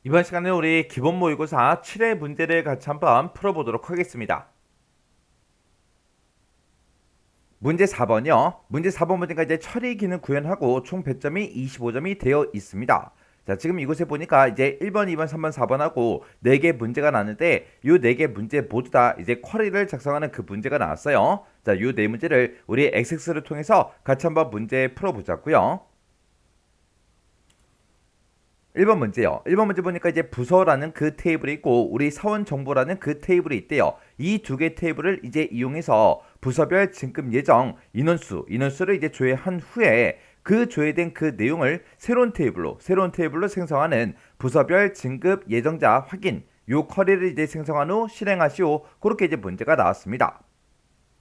이번 시간에 우리 기본 모의고사 7회 문제를 같이 한번 풀어보도록 하겠습니다. 문제 4번이요. 문제 4번 문제가 이제 처리 기능 구현하고 총 배점이 25점이 되어 있습니다. 자, 지금 이곳에 보니까 이제 1번, 2번, 3번, 4번하고 4개 문제가 나왔는데 이 4개 문제 모두 다 이제 쿼리를 작성하는 그 문제가 나왔어요. 자, 이 4문제를 우리 XX를 통해서 같이 한번 문제 풀어보자고요. 1번 문제요. 1번 문제 보니까 이제 부서라는 그 테이블이 있고 우리 사원 정보라는 그 테이블이 있대요. 이 두 개 테이블을 이제 이용해서 부서별 진급 예정 인원수를 이제 조회한 후에 그 조회된 그 내용을 새로운 테이블로 생성하는 부서별 진급 예정자 확인 요 쿼리를 이제 생성한 후 실행하시오. 그렇게 이제 문제가 나왔습니다.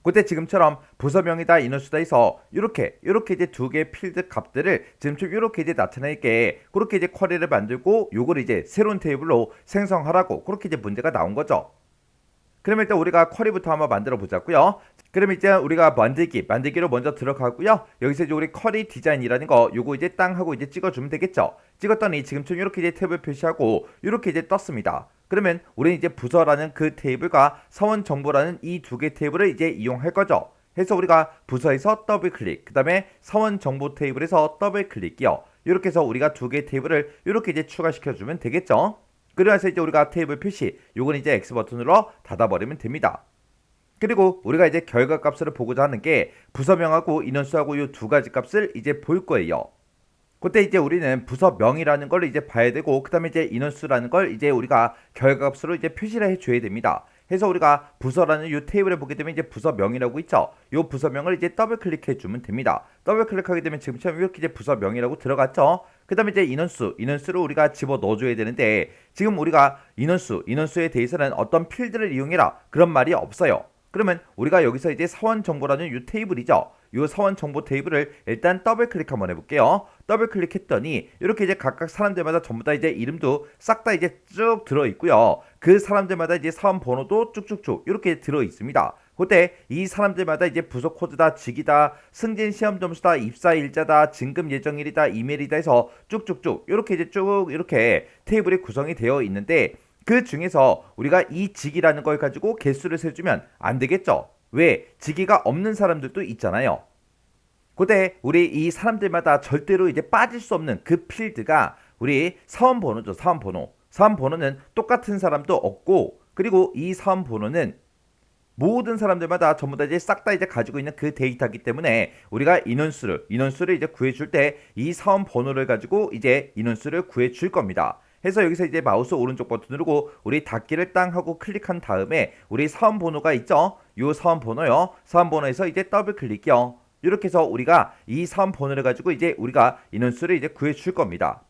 그때 지금처럼 부서명이다 인원수다 해서 이렇게 이제 두 개의 필드 값들을 지금처럼 이렇게 이제 나타내게 그렇게 이제 쿼리를 만들고 요걸 이제 새로운 테이블로 생성하라고 그렇게 이제 문제가 나온 거죠. 그러면 일단 우리가 쿼리부터 한번 만들어 보자고요. 그럼 이제 우리가 만들기로 먼저 들어가고요. 여기서 이제 우리 쿼리 디자인이라는 거 요거 이제 땅 하고 이제 찍어주면 되겠죠. 찍었더니 지금처럼 이렇게 이제 탭을 표시하고 이렇게 이제 떴습니다. 그러면 우리는 이제 부서라는 그 테이블과 사원 정보라는 이 두 개 테이블을 이제 이용할 거죠. 해서 우리가 부서에서 더블 클릭, 그 다음에 사원 정보 테이블에서 더블 클릭이요. 이렇게 해서 우리가 두 개 테이블을 이렇게 이제 추가시켜주면 되겠죠. 그래서 이제 우리가 테이블 표시, 요건 이제 X 버튼으로 닫아버리면 됩니다. 그리고 우리가 이제 결과 값을 보고자 하는 게 부서명하고 인원수하고 이 두 가지 값을 이제 볼 거예요. 그때 이제 우리는 부서명이라는 걸 이제 봐야 되고 그 다음에 이제 인원수라는 걸 이제 우리가 결과값으로 이제 표시를 해줘야 됩니다. 해서 우리가 부서라는 이 테이블에 보게 되면 이제 부서명이라고 있죠. 이 부서명을 이제 더블 클릭해 주면 됩니다. 더블 클릭하게 되면 지금처럼 이렇게 이제 부서명이라고 들어갔죠. 그 다음에 이제 인원수를 우리가 집어 넣어줘야 되는데 지금 우리가 인원수에 대해서는 어떤 필드를 이용해라 그런 말이 없어요. 그러면 우리가 여기서 이제 사원 정보라는 이 테이블이죠. 이 사원 정보 테이블을 일단 더블 클릭 한번 해볼게요. 더블 클릭했더니 이렇게 이제 각각 사람들마다 전부 다 이제 이름도 싹 다 이제 쭉 들어 있고요. 그 사람들마다 이제 사원 번호도 쭉쭉쭉 이렇게 들어 있습니다. 그때 이 사람들마다 이제 부서 코드다, 직이다, 승진 시험 점수다, 입사 일자다, 진급 예정일이다, 이메일이다 해서 쭉쭉쭉 이렇게 이제 쭉 이렇게 테이블이 구성이 되어 있는데 그 중에서 우리가 이 직이라는 걸 가지고 개수를 세주면 안 되겠죠. 왜? 직위가 없는 사람들도 있잖아요. 그때 우리 이 사람들마다 절대로 이제 빠질 수 없는 그 필드가 우리 사원번호죠. 사원번호. 사원번호는 똑같은 사람도 없고 그리고 이 사원번호는 모든 사람들마다 전부 다 이제 싹 다 이제 가지고 있는 그 데이터이기 때문에 우리가 인원수를 이제 구해줄 때 이 사원 번호를 가지고 이제 인원수를 구해줄 겁니다. 해서 여기서 이제 마우스 오른쪽 버튼 누르고 우리 닫기를 땅 하고 클릭한 다음에 우리 사원 번호가 있죠? 요 사원 번호요. 사원 번호에서 이제 더블 클릭이요. 이렇게 해서 우리가 이 사원 번호를 가지고 이제 우리가 인원수를 이제 구해줄 겁니다.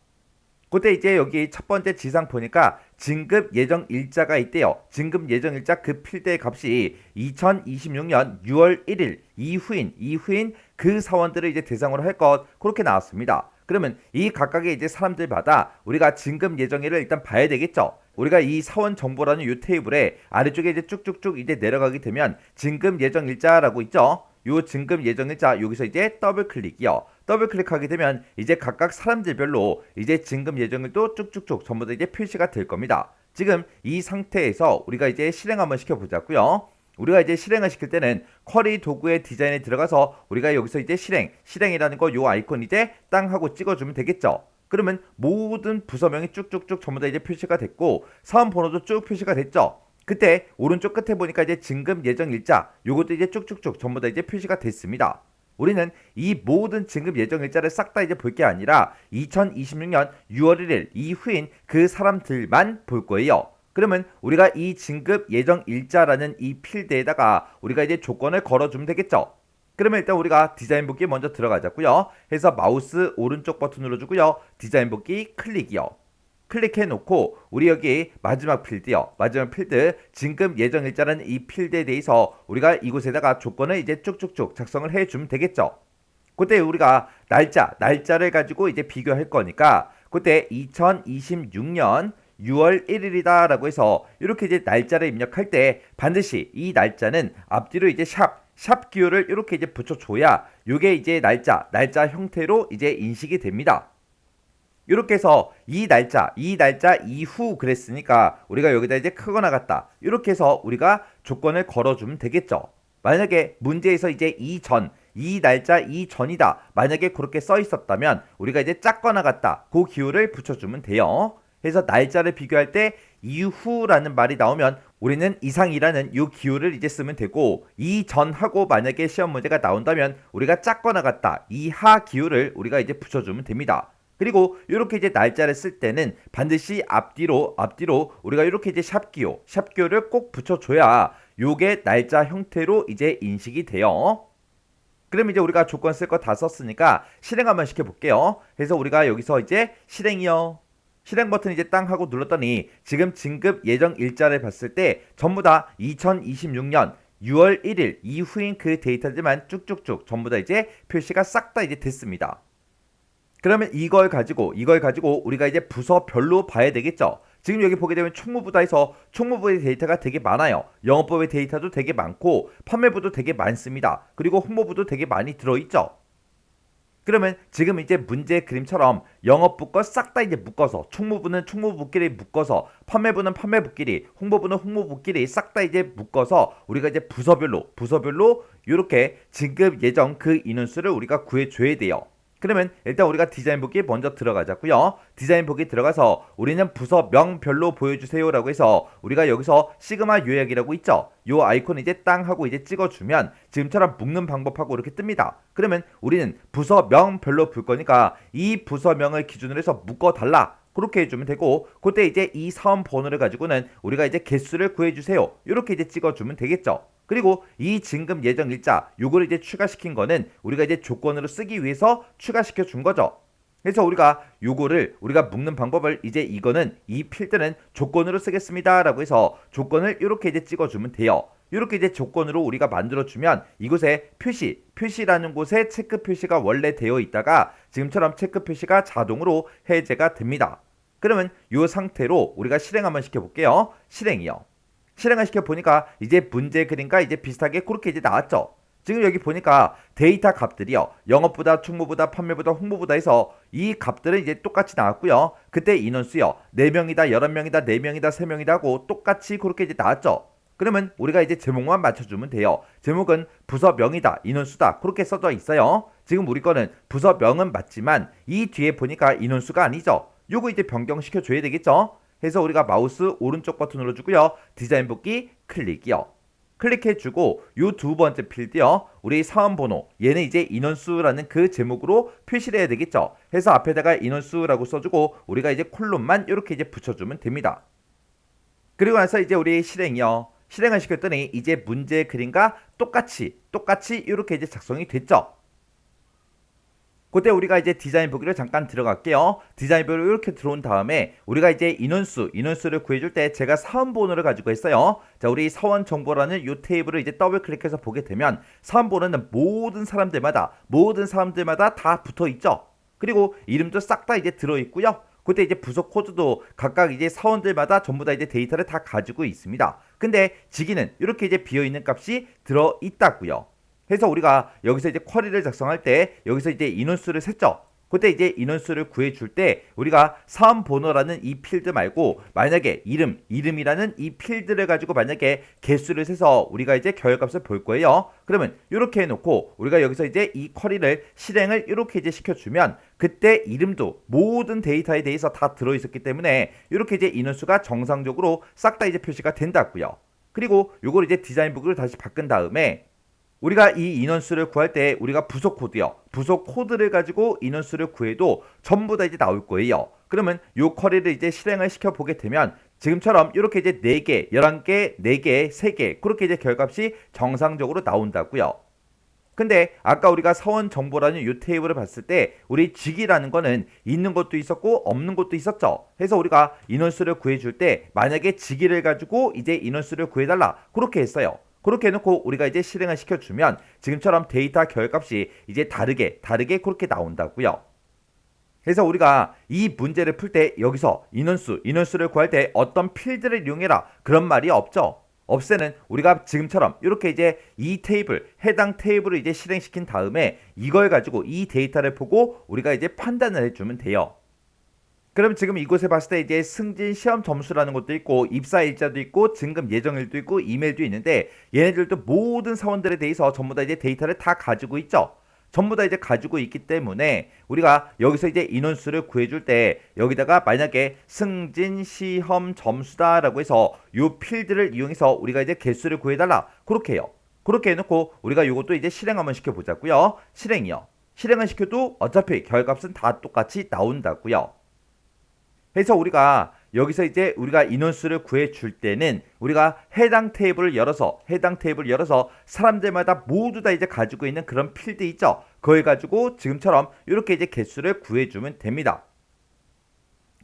그때 이제 여기 첫 번째 지상 보니까 진급 예정 일자가 있대요. 진급 예정 일자 그 필드의 값이 2026년 6월 1일 이후인 그 사원들을 이제 대상으로 할 것 그렇게 나왔습니다. 그러면 이 각각의 이제 사람들마다 우리가 진급 예정일을 일단 봐야 되겠죠. 우리가 이 사원 정보라는 이 테이블에 아래쪽에 이제 쭉쭉쭉 이제 내려가게 되면 진급 예정 일자라고 있죠. 요 진급 예정일자 여기서 이제 더블 클릭이요. 더블 클릭하게 되면 이제 각각 사람들별로 이제 진급 예정일도 쭉쭉쭉 전부 다 이제 표시가 될 겁니다. 지금 이 상태에서 우리가 이제 실행 한번 시켜보자고요. 우리가 이제 실행을 시킬 때는 쿼리 도구의 디자인에 들어가서 우리가 여기서 이제 실행이라는 거 요 아이콘 이제 땅 하고 찍어주면 되겠죠. 그러면 모든 부서명이 쭉쭉쭉 전부 다 이제 표시가 됐고 사원 번호도 쭉 표시가 됐죠. 그때 오른쪽 끝에 보니까 이제 진급 예정 일자 요것도 이제 쭉쭉쭉 전부 다 이제 표시가 됐습니다. 우리는 이 모든 진급 예정 일자를 싹 다 이제 볼 게 아니라 2026년 6월 1일 이후인 그 사람들만 볼 거예요. 그러면 우리가 이 진급 예정 일자라는 이 필드에다가 우리가 이제 조건을 걸어주면 되겠죠. 그러면 일단 우리가 디자인 복귀 먼저 들어가자고요. 해서 마우스 오른쪽 버튼 눌러주고요. 디자인 복귀 클릭이요. 클릭해 놓고 우리 여기 마지막 필드요. 마지막 필드 진급 예정 일자라는 이 필드에 대해서 우리가 이곳에다가 조건을 이제 쭉쭉쭉 작성을 해 주면 되겠죠. 그때 우리가 날짜를 가지고 이제 비교할 거니까 그때 2026년 6월 1일이다 라고 해서 이렇게 이제 날짜를 입력할 때 반드시 이 날짜는 앞뒤로 이제 샵 기호를 이렇게 이제 붙여줘야 요게 이제 날짜 형태로 이제 인식이 됩니다. 이렇게 해서 이 날짜 이후 그랬으니까 우리가 여기다 이제 크거나 같다. 이렇게 해서 우리가 조건을 걸어주면 되겠죠. 만약에 문제에서 이제 이전, 이 날짜 이전이다. 만약에 그렇게 써 있었다면 우리가 이제 작거나 같다. 그 기호를 붙여주면 돼요. 그래서 날짜를 비교할 때 이후라는 말이 나오면 우리는 이상이라는 이 기호를 이제 쓰면 되고, 이전하고 만약에 시험 문제가 나온다면 우리가 작거나 같다. 이하 기호를 우리가 이제 붙여주면 됩니다. 그리고 이렇게 이제 날짜를 쓸 때는 반드시 앞뒤로 우리가 이렇게 이제 샵기호를 꼭 붙여줘야 요게 날짜 형태로 이제 인식이 돼요. 그럼 이제 우리가 조건 쓸 거 다 썼으니까 실행 한번 시켜볼게요. 그래서 우리가 여기서 이제 실행이요. 실행 버튼 이제 땅 하고 눌렀더니 지금 진급 예정 일자를 봤을 때 전부 다 2026년 6월 1일 이후인 그 데이터들만 쭉쭉쭉 전부 다 이제 표시가 싹 다 이제 됐습니다. 그러면 이걸 가지고 우리가 이제 부서별로 봐야 되겠죠. 지금 여기 보게 되면 총무부다에서 총무부의 데이터가 되게 많아요. 영업부의 데이터도 되게 많고 판매부도 되게 많습니다. 그리고 홍보부도 되게 많이 들어있죠. 그러면 지금 이제 문제 그림처럼 영업부 거 싹 다 이제 묶어서 총무부는 총무부끼리 묶어서 판매부는 판매부끼리 홍보부는 홍보부끼리 싹 다 이제 묶어서 우리가 이제 부서별로 이렇게 진급 예정 그 인원수를 우리가 구해줘야 돼요. 그러면 일단 우리가 디자인 보기 먼저 들어가자고요. 디자인 보기 들어가서 우리는 부서명별로 보여주세요 라고 해서 우리가 여기서 시그마 요약이라고 있죠. 요 아이콘 이제 땅 하고 이제 찍어주면 지금처럼 묶는 방법하고 이렇게 뜹니다. 그러면 우리는 부서명별로 볼 거니까 이 부서명을 기준으로 해서 묶어달라. 그렇게 해주면 되고, 그때 이제 이 사원 번호를 가지고는 우리가 이제 개수를 구해주세요. 이렇게 이제 찍어주면 되겠죠. 그리고 이 진급 예정 일자 요거를 이제 추가시킨 거는 우리가 이제 조건으로 쓰기 위해서 추가시켜 준 거죠. 그래서 우리가 요거를 우리가 묶는 방법을 이제 이거는 이 필드는 조건으로 쓰겠습니다 라고 해서 조건을 이렇게 이제 찍어주면 돼요. 이렇게 이제 조건으로 우리가 만들어주면 이곳에 표시라는 곳에 체크 표시가 원래 되어 있다가 지금처럼 체크 표시가 자동으로 해제가 됩니다. 그러면 이 상태로 우리가 실행 한번 시켜볼게요. 실행이요. 실행을 시켜보니까 이제 문제 그림과 이제 비슷하게 그렇게 이제 나왔죠. 지금 여기 보니까 데이터 값들이요. 영업보다, 총무보다, 판매보다, 홍보보다 해서 이 값들은 이제 똑같이 나왔고요. 그때 인원수요. 4명이다, 11명이다, 4명이다, 3명이다 하고 똑같이 그렇게 이제 나왔죠. 그러면 우리가 이제 제목만 맞춰주면 돼요. 제목은 부서명이다, 인원수다 그렇게 써져 있어요. 지금 우리 거는 부서명은 맞지만 이 뒤에 보니까 인원수가 아니죠. 요거 이제 변경시켜줘야 되겠죠. 해서 우리가 마우스 오른쪽 버튼 눌러주고요. 디자인 복귀 클릭이요. 클릭해주고 요 두 번째 필드요. 우리 사원번호 얘는 이제 인원수라는 그 제목으로 표시를 해야 되겠죠. 해서 앞에다가 인원수라고 써주고 우리가 이제 콜론만 이렇게 이제 붙여주면 됩니다. 그리고 나서 이제 우리 실행이요. 실행을 시켰더니 이제 문제 그림과 똑같이 이렇게 이제 작성이 됐죠. 그때 우리가 이제 디자인 보기를 잠깐 들어갈게요. 디자인 보기로 이렇게 들어온 다음에 우리가 이제 인원수를 구해줄 때 제가 사원 번호를 가지고 했어요. 자, 우리 사원 정보라는 이 테이블을 이제 더블 클릭해서 보게 되면 사원 번호는 모든 사람들마다 다 붙어 있죠. 그리고 이름도 싹 다 이제 들어 있고요. 그때 이제 부서 코드도 각각 이제 사원들마다 전부 다 이제 데이터를 다 가지고 있습니다. 근데 직위는 이렇게 이제 비어 있는 값이 들어 있다고요. 해서 우리가 여기서 이제 쿼리를 작성할 때 여기서 이제 인원수를 셌죠. 그때 이제 인원수를 구해줄 때 우리가 사원 번호라는 이 필드 말고 만약에 이름이라는 이 필드를 가지고 만약에 개수를 세서 우리가 이제 결과값을 볼 거예요. 그러면 이렇게 해놓고 우리가 여기서 이제 이 쿼리를 실행을 이렇게 이제 시켜주면 그때 이름도 모든 데이터에 대해서 다 들어있었기 때문에 이렇게 이제 인원수가 정상적으로 싹 다 이제 표시가 된다고요. 그리고 요걸 이제 디자인 부기를 다시 바꾼 다음에 우리가 이 인원수를 구할 때 우리가 부서 코드요. 부서 코드를 가지고 인원수를 구해도 전부 다 이제 나올 거예요. 그러면 요 쿼리를 이제 실행을 시켜보게 되면 지금처럼 이렇게 이제 4개, 11개, 4개, 3개 그렇게 이제 결과값이 정상적으로 나온다고요. 근데 아까 우리가 사원 정보라는 이 테이블을 봤을 때 우리 직이라는 거는 있는 것도 있었고 없는 것도 있었죠. 그래서 우리가 인원수를 구해줄 때 만약에 직위를 가지고 이제 인원수를 구해달라 그렇게 했어요. 그렇게 해놓고 우리가 이제 실행을 시켜주면 지금처럼 데이터 결값이 이제 다르게 그렇게 나온다고요. 그래서 우리가 이 문제를 풀 때 여기서 인원수를 구할 때 어떤 필드를 이용해라 그런 말이 없죠. 없애는 우리가 지금처럼 이렇게 이제 이 테이블 해당 테이블을 이제 실행시킨 다음에 이걸 가지고 이 데이터를 보고 우리가 이제 판단을 해주면 돼요. 그럼 지금 이곳에 봤을 때 이제 승진 시험 점수라는 것도 있고 입사 일자도 있고 진급 예정일도 있고 이메일도 있는데 얘네들도 모든 사원들에 대해서 전부 다 이제 데이터를 다 가지고 있죠. 전부 다 이제 가지고 있기 때문에 우리가 여기서 이제 인원수를 구해줄 때 여기다가 만약에 승진 시험 점수다라고 해서 요 필드를 이용해서 우리가 이제 개수를 구해달라 그렇게 해요. 그렇게 해놓고 우리가 이것도 이제 실행 한번 시켜보자고요. 실행이요. 실행을 시켜도 어차피 결과값은 다 똑같이 나온다고요. 그래서 우리가 여기서 이제 우리가 인원수를 구해줄 때는 우리가 해당 테이블을 열어서 사람들마다 모두 다 이제 가지고 있는 그런 필드 있죠. 그걸 가지고 지금처럼 이렇게 이제 개수를 구해주면 됩니다.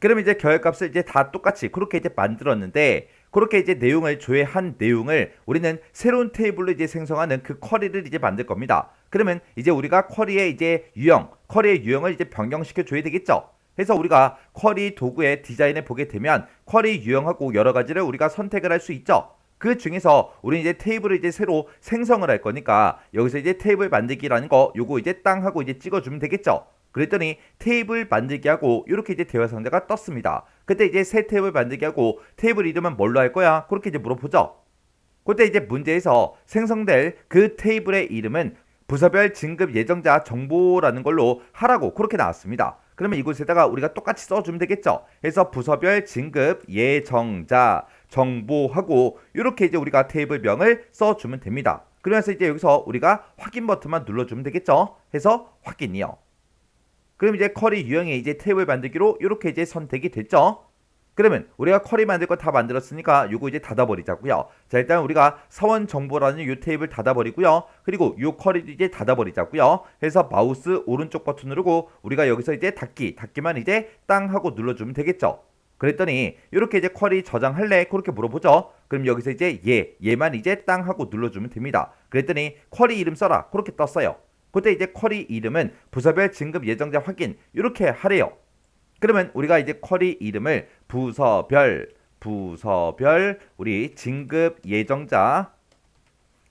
그럼 이제 결과값을 이제 다 똑같이 그렇게 이제 만들었는데 그렇게 이제 내용을 조회한 내용을 우리는 새로운 테이블로 이제 생성하는 그 쿼리를 이제 만들 겁니다. 그러면 이제 우리가 쿼리의 유형을 이제 변경시켜 줘야 되겠죠. 그래서 우리가 쿼리 도구의 디자인을 보게 되면 쿼리 유형하고 여러 가지를 우리가 선택을 할 수 있죠. 그 중에서 우리 이제 테이블을 이제 새로 생성을 할 거니까 여기서 이제 테이블 만들기라는 거 요거 이제 땅 하고 이제 찍어주면 되겠죠. 그랬더니 테이블 만들기 하고 이렇게 이제 대화 상자가 떴습니다. 그때 이제 새 테이블 만들기 하고 테이블 이름은 뭘로 할 거야? 그렇게 이제 물어보죠. 그때 이제 문제에서 생성될 그 테이블의 이름은 부서별 진급 예정자 정보라는 걸로 하라고 그렇게 나왔습니다. 그러면 이곳에다가 우리가 똑같이 써주면 되겠죠. 그래서 부서별 진급 예정자 정보하고 이렇게 이제 우리가 테이블명을 써주면 됩니다. 그러면서 이제 여기서 우리가 확인 버튼만 눌러주면 되겠죠. 해서 확인이요. 그럼 이제 쿼리 유형의 이제 테이블 만들기로 이렇게 이제 선택이 됐죠. 그러면 우리가 쿼리 만들 거 다 만들었으니까 요거 이제 닫아버리자고요. 자, 일단 우리가 사원 정보라는 요 테이블 닫아버리고요. 그리고 요 쿼리도 이제 닫아버리자고요. 해서 마우스 오른쪽 버튼 누르고 우리가 여기서 이제 닫기만 이제 땅 하고 눌러주면 되겠죠. 그랬더니 이렇게 이제 쿼리 저장할래? 그렇게 물어보죠. 그럼 여기서 이제 얘만 이제 땅 하고 눌러주면 됩니다. 그랬더니 쿼리 이름 써라. 그렇게 떴어요. 그때 이제 쿼리 이름은 부서별 진급 예정자 확인 이렇게 하래요. 그러면 우리가 이제 쿼리 이름을 부서별 우리 진급 예정자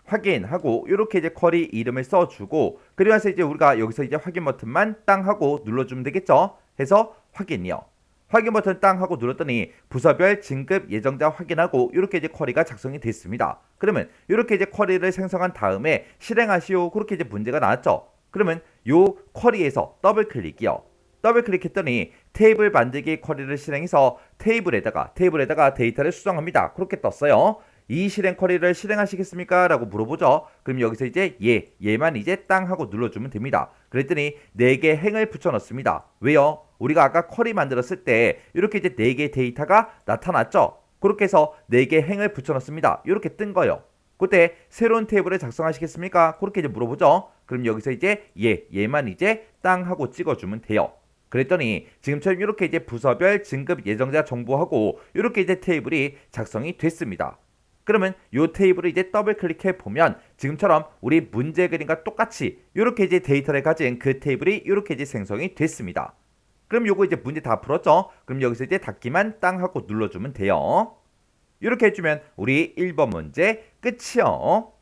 확인하고 이렇게 이제 쿼리 이름을 써주고 그리고서 이제 우리가 여기서 이제 확인 버튼만 땅 하고 눌러주면 되겠죠. 해서 확인이요. 확인 버튼 땅 하고 눌렀더니 부서별 진급 예정자 확인하고 이렇게 이제 쿼리가 작성이 됐습니다. 그러면 이렇게 이제 쿼리를 생성한 다음에 실행하시오. 그렇게 이제 문제가 나왔죠. 그러면 요 쿼리에서 더블 클릭이요. 더블 클릭했더니 테이블 만들기 쿼리를 실행해서 테이블에다가 데이터를 수정합니다. 그렇게 떴어요. 이 실행 쿼리를 실행하시겠습니까? 라고 물어보죠. 그럼 여기서 이제 얘만 이제 땅 하고 눌러주면 됩니다. 그랬더니 4개 행을 붙여 넣습니다. 왜요? 우리가 아까 쿼리 만들었을 때 이렇게 이제 4개 데이터가 나타났죠. 그렇게 해서 4개 행을 붙여 넣습니다. 이렇게 뜬 거예요. 그때 새로운 테이블을 작성하시겠습니까? 그렇게 이제 물어보죠. 그럼 여기서 이제 얘만 이제 땅 하고 찍어주면 돼요. 그랬더니 지금처럼 이렇게 이제 부서별 진급 예정자 정보하고 이렇게 이제 테이블이 작성이 됐습니다. 그러면 이 테이블을 이제 더블 클릭해 보면 지금처럼 우리 문제 그림과 똑같이 이렇게 이제 데이터를 가진 그 테이블이 이렇게 이제 생성이 됐습니다. 그럼 요거 이제 문제 다 풀었죠? 그럼 여기서 이제 닫기만 땅 하고 눌러주면 돼요. 이렇게 해주면 우리 1번 문제 끝이요.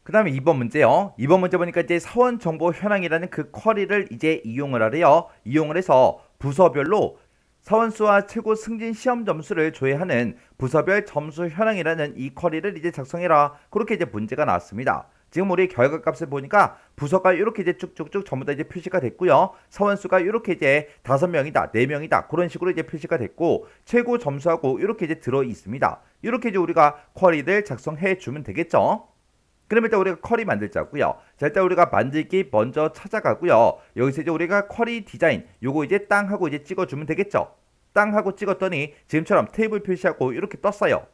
그 다음에 2번 문제요. 2번 문제 보니까 이제 사원 정보 현황이라는 그 쿼리를 이제 이용을 하래요. 이용을 해서 부서별로 사원수와 최고 승진 시험 점수를 조회하는 부서별 점수 현황이라는 이 쿼리를 이제 작성해라. 그렇게 이제 문제가 나왔습니다. 지금 우리 결과값을 보니까 부서가 이렇게 이제 쭉쭉쭉 전부 다 이제 표시가 됐고요. 사원수가 이렇게 이제 5명이다, 4명이다 그런 식으로 이제 표시가 됐고 최고 점수하고 이렇게 이제 들어 있습니다. 이렇게 이제 우리가 쿼리를 작성해 주면 되겠죠. 그럼 일단 우리가 쿼리 만들자고요. 자, 일단 우리가 만들기 먼저 찾아가고요. 여기서 이제 우리가 쿼리 디자인 요거 이제 땅 하고 이제 찍어주면 되겠죠. 땅 하고 찍었더니 지금처럼 테이블 표시하고 이렇게 떴어요.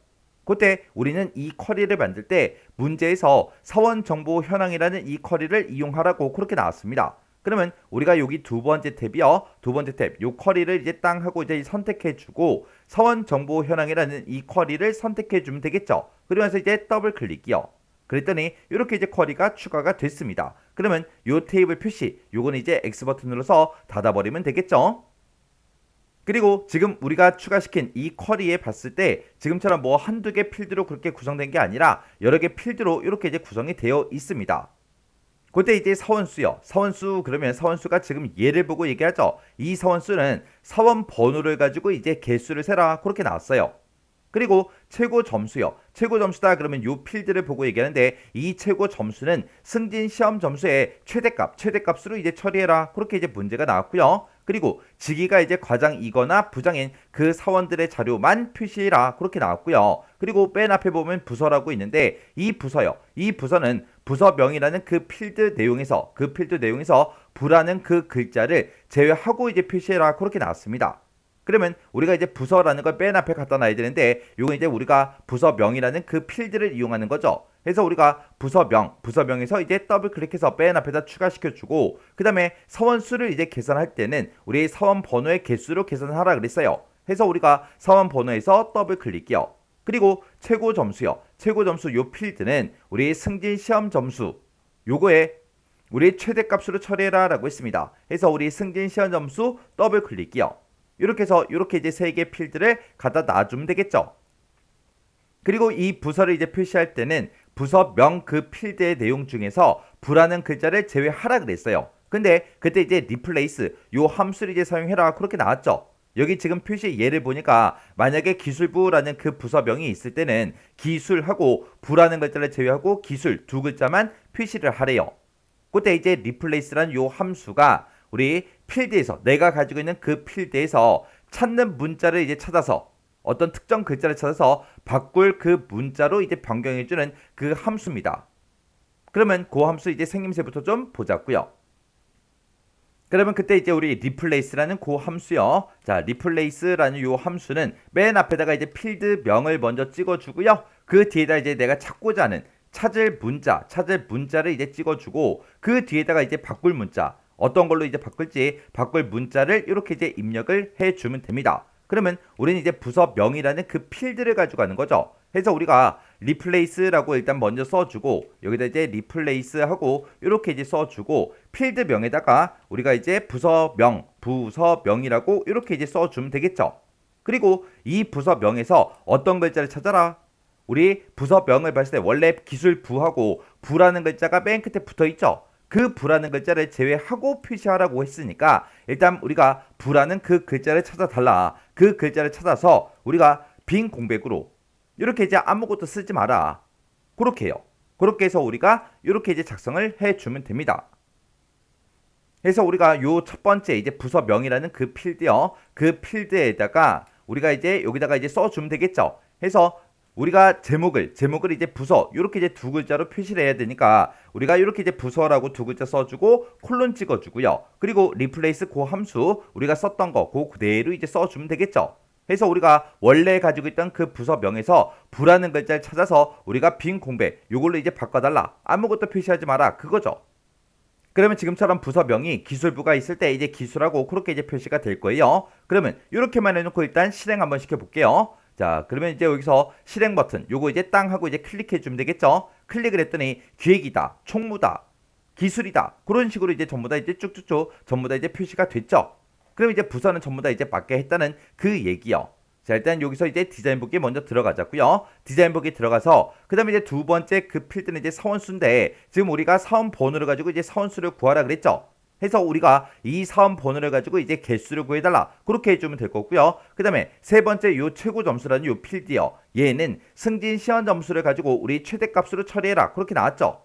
그때 우리는 이 쿼리를 만들 때 문제에서 사원 정보 현황이라는 이 쿼리를 이용하라고 그렇게 나왔습니다. 그러면 우리가 여기 두 번째 탭이요. 두 번째 탭, 요 쿼리를 이제 땅 하고 이제 선택해주고 사원 정보 현황이라는 이 쿼리를 선택해주면 되겠죠. 그러면서 이제 더블 클릭이요. 그랬더니 이렇게 이제 쿼리가 추가가 됐습니다. 그러면 요 테이블 표시, 요거는 이제 X 버튼 눌러서 닫아버리면 되겠죠. 그리고 지금 우리가 추가시킨 이 쿼리에 봤을 때 지금처럼 뭐 한두 개 필드로 그렇게 구성된 게 아니라 여러 개 필드로 이렇게 이제 구성이 되어 있습니다. 그때 이제 사원수요. 사원수 그러면 사원수가 지금 얘를 보고 얘기하죠. 이 사원수는 사원 번호를 가지고 이제 개수를 세라 그렇게 나왔어요. 그리고 최고 점수요. 최고 점수다 그러면 요 필드를 보고 얘기하는데 이 최고 점수는 승진 시험 점수의 최대값으로 이제 처리해라. 그렇게 이제 문제가 나왔고요. 그리고 직위가 이제 과장이거나 부장인 그 사원들의 자료만 표시해라. 그렇게 나왔고요. 그리고 맨 앞에 보면 부서라고 있는데 이 부서요. 이 부서는 부서명이라는 그 필드 내용에서 부라는 그 글자를 제외하고 이제 표시해라. 그렇게 나왔습니다. 그러면 우리가 이제 부서라는 걸 맨 앞에 갖다 놔야 되는데 요건 이제 우리가 부서명이라는 그 필드를 이용하는 거죠. 그래서 우리가 부서명에서 이제 더블 클릭해서 맨 앞에다 추가시켜주고 그 다음에 사원수를 이제 계산할 때는 우리 사원 번호의 개수로 계산하라 그랬어요. 해서 우리가 사원 번호에서 더블 클릭이요. 그리고 최고 점수요. 최고 점수 요 필드는 우리 승진 시험 점수 요거에 우리 최대값으로 처리해라 라고 했습니다. 해서 우리 승진 시험 점수 더블 클릭이요. 이렇게 해서 이렇게 이제 세 개 필드를 갖다 놔주면 되겠죠. 그리고 이 부서를 이제 표시할 때는 부서명 그 필드의 내용 중에서 부라는 글자를 제외하라 그랬어요. 근데 그때 이제 replace 요 함수를 이제 사용해라 그렇게 나왔죠. 여기 지금 표시 예를 보니까 만약에 기술부라는 그 부서명이 있을 때는 기술하고 부라는 글자를 제외하고 기술 두 글자만 표시를 하래요. 그때 이제 replace라는 요 함수가 우리 필드에서 내가 가지고 있는 그 필드에서 찾는 문자를 이제 찾아서 어떤 특정 글자를 찾아서 바꿀 그 문자로 이제 변경해주는 그 함수입니다. 그러면 그 함수 이제 생김새부터 좀 보자고요. 그러면 그때 이제 우리 replace라는 그 함수요. 자, replace라는 요 함수는 맨 앞에다가 이제 필드명을 먼저 찍어주고요. 그 뒤에다 이제 내가 찾고자 하는 찾을 문자를 이제 찍어주고 그 뒤에다가 이제 바꿀 문자 어떤 걸로 이제 바꿀 문자를 이렇게 이제 입력을 해주면 됩니다. 그러면 우리는 이제 부서명이라는 그 필드를 가지고 가는 거죠. 그래서 우리가 replace라고 일단 먼저 써주고 여기다 이제 replace하고 이렇게 이제 써주고 필드명에다가 우리가 이제 부서명이라고 이렇게 이제 써주면 되겠죠. 그리고 이 부서명에서 어떤 글자를 찾아라. 우리 부서명을 봤을 때 원래 기술부하고 부라는 글자가 맨 끝에 붙어 있죠. 그 부라는 글자를 제외하고 표시하라고 했으니까 일단 우리가 부라는 그 글자를 찾아달라. 그 글자를 찾아서 우리가 빈 공백으로 이렇게 이제 아무것도 쓰지 마라. 그렇게 해요. 그렇게 해서 우리가 이렇게 이제 작성을 해주면 됩니다. 그래서 우리가 요 첫 번째 이제 부서명이라는 그 필드요. 그 필드에다가 우리가 이제 여기다가 이제 써주면 되겠죠. 해서 우리가 제목을 이제 부서 이렇게 이제 두 글자로 표시를 해야 되니까 우리가 이렇게 이제 부서라고 두 글자 써주고 콜론 찍어주고요. 그리고 replace 그 함수 우리가 썼던 거 그대로 이제 써주면 되겠죠. 그래서 우리가 원래 가지고 있던 그 부서명에서 부라는 글자를 찾아서 우리가 빈 공백 요걸로 이제 바꿔달라. 아무것도 표시하지 마라. 그거죠. 그러면 지금처럼 부서명이 기술부가 있을 때 이제 기술하고 그렇게 이제 표시가 될 거예요. 그러면 이렇게만 해놓고 일단 실행 한번 시켜볼게요. 자, 그러면 이제 여기서 실행 버튼 요거 이제 땅 하고 이제 클릭해 주면 되겠죠. 클릭을 했더니 기획이다, 총무다, 기술이다 그런 식으로 이제 전부 다 이제 쭉쭉쭉 전부 다 이제 표시가 됐죠. 그럼 이제 부서는 전부 다 이제 맞게 했다는 그 얘기요. 자, 일단 여기서 이제 디자인북에 먼저 들어가자고요. 디자인북에 들어가서 그 다음에 이제 두 번째 그 필드는 이제 사원수인데 지금 우리가 사원 번호를 가지고 이제 사원수를 구하라 그랬죠. 해서 우리가 이 사원 번호를 가지고 이제 개수를 구해달라 그렇게 해주면 될 거고요. 그 다음에 세 번째 요 최고 점수라는 요 필드요. 얘는 승진 시험 점수를 가지고 우리 최대값으로 처리해라 그렇게 나왔죠.